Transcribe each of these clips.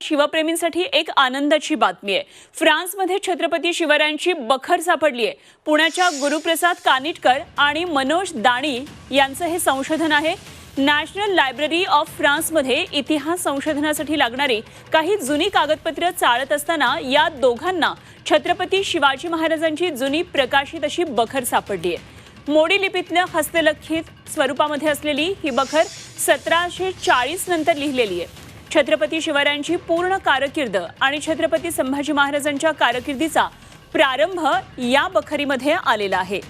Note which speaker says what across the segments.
Speaker 1: शिवप्रेमींसाठी एक आनंदाची बातमी आहे। फ्रान्समध्ये छत्रपती शिवरायांची बखर सापडली आहे। पुण्याच्या गुरुप्रसाद कानिटकर आणि मनोज दाणी यांचं हे संशोधन आहे। नॅशनल लायब्ररी ऑफ फ्रान्समध्ये इतिहास संशोधनासाठी लागणारी काही जुनी कागदपत्रे चाळत असताना या दोघांना छत्रपती शिवाजी महाराजांची जुनी प्रकाशित अशी बखर सापडली आहे। मोडी लिपीतल्या हस्तलिखित स्वरूपामध्ये असलेली ही बखर 1740 नंतर लिहिलेली आहे। छत्रपती शिवरायांची पूर्ण कारकीर्द आणि छत्रपती संभाजी महाराजांच्या कारकिर्दीचा प्रारंभ या बखरीमध्ये आलेला आहे।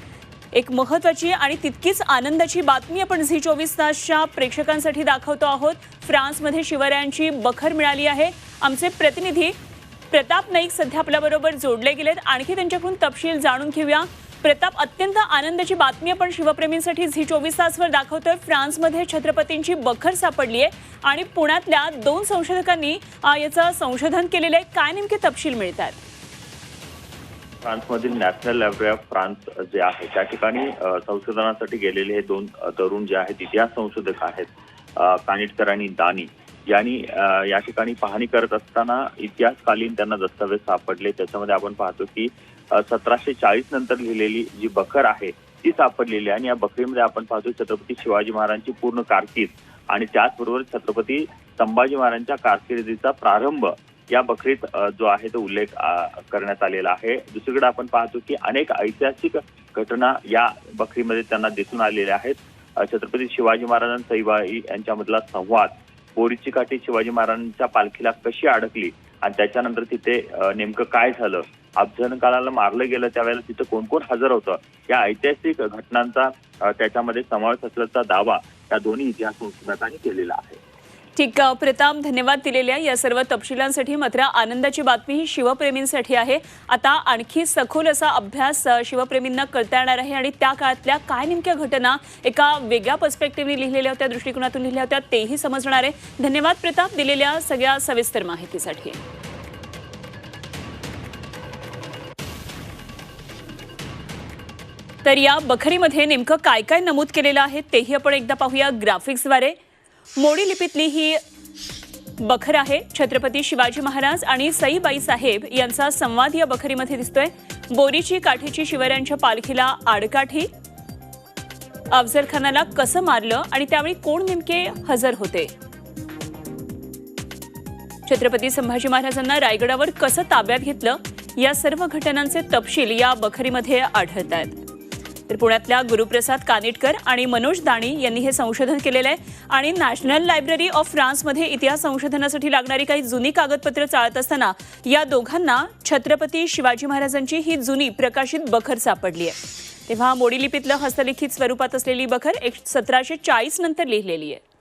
Speaker 1: एक महत्त्वाची आणि तितकीच आनंदाची बातमी आपण झी24 तासच्या प्रेक्षकांसाठी दाखवतो आहोत। फ्रान्समध्ये शिवरायांची बखर मिळाली आहे। आमचे प्रतिनिधी प्रताप नाईक सध्या आपल्याबरोबर जोडले गेलेत। आणखी त्यांच्याकडून तपशील जाणून घेऊया। प्रताप, अत्यंत आनंदाची बातमी आपण शिवप्रेमींसाठी झी24 तासवर दाखवतोय। फ्रान्समध्ये छत्रपतींची बखर सापडली आहे आणि पुण्यातल्या 2 संशोधकांनी याचं संशोधन केलेलं आहे। काय नेमके तपशील मिळतात?
Speaker 2: फ्रान्समधील नॅशनल लायब्ररी ऑफ फ्रान्स जे आहे त्या ठिकाणी संशोधनासाठी गेलेले हे 2 तरुण जे आहेत, इतिहास संशोधक आहेत, कानिटकर आणि दाणी यांनी या ठिकाणी पाहणी करत असताना इतिहासकालीन त्यांना दस्तावेज सापडले। त्याच्यामध्ये आपण पाहतो की 1740 नंतर लिहिलेली जी बखर आहे ती सापडलेली आहे आणि या बखरीमध्ये आपण पाहतो छत्रपती शिवाजी महाराजांची पूर्ण कारकीर्द आणि त्याचबरोबर छत्रपती संभाजी महाराजांच्या कारकिर्दीचा प्रारंभ या बखरीत जो आहे तो उल्लेख करण्यात आलेला आहे। दुसरीकडे आपण पाहतो की अनेक ऐतिहासिक घटना या बखरीमध्ये त्यांना दिसून आलेल्या आहेत। छत्रपती शिवाजी महाराज सईबाई यांच्यामधला संवाद, बोरीची काठी शिवाजी महाराजांच्या पालखीला कशी अडकली आणि त्याच्यानंतर तिथे नेमकं काय झालं, अफजलखानाला मारलं गेलं त्यावेळेला तिथं कोण कोण हजर होतं, या ऐतिहासिक घटनांचा त्याच्यामध्ये समावेश असल्याचा दावा या दोन्ही इतिहास संशोधकांनी केलेला आहे।
Speaker 1: ठीक, प्रताप, धन्यवाद दिलेल्या या सर्व तपशिलांसाठी। मात्र आनंदाची बातमी ही शिवप्रेमींसाठी आहे। आता आणखी सखोल असा अभ्यास शिवप्रेमींना करता येणार आहे आणि त्या काळातल्या काय नेमक्या घटना एका वेगळ्या पर्स्पेक्टिव्हने लिहिलेल्या होत्या, दृष्टिकोनातून लिहिल्या होत्या, तेही समजणार आहे। धन्यवाद प्रताप दिलेल्या सगळ्या सविस्तर माहितीसाठी। तर या बखरीमध्ये नेमकं काय काय नमूद केलेलं आहे तेही आपण एकदा पाहूया ग्राफिक्सद्वारे। मोडी लिपीतली ही बखर आहे। छत्रपती शिवाजी महाराज आणि सईबाई साहेब यांचा संवाद या बखरीमध्ये दिसतोय। बोरीची काठीची शिवरायांच्या पालखीला आडकाठी, अफजलखानाला कसं मारलं आणि त्यावेळी कोण नेमके हजर होते, छत्रपती संभाजी महाराजांना रायगडावर कसं ताब्यात घेतलं, या सर्व घटनांचे तपशील या बखरीमध्ये आढळत आहेत। तर पुण्यातल्या गुरुप्रसाद कानिटकर आणि मनोज दाणी यांनी हे संशोधन केलेलं आहे आणि नॅशनल लायब्ररी ऑफ फ्रान्समध्ये इतिहास संशोधनासाठी लागणारी काही जुनी कागदपत्रे चाळत असताना या दोघांना छत्रपती शिवाजी महाराजांची ही जुनी प्रकाशित बखर सापडली आहे। तेव्हा मोडी लिपीतलं हस्तलिखित स्वरूपात असलेली बखर 1740 नंतर लिहिलेली आहे।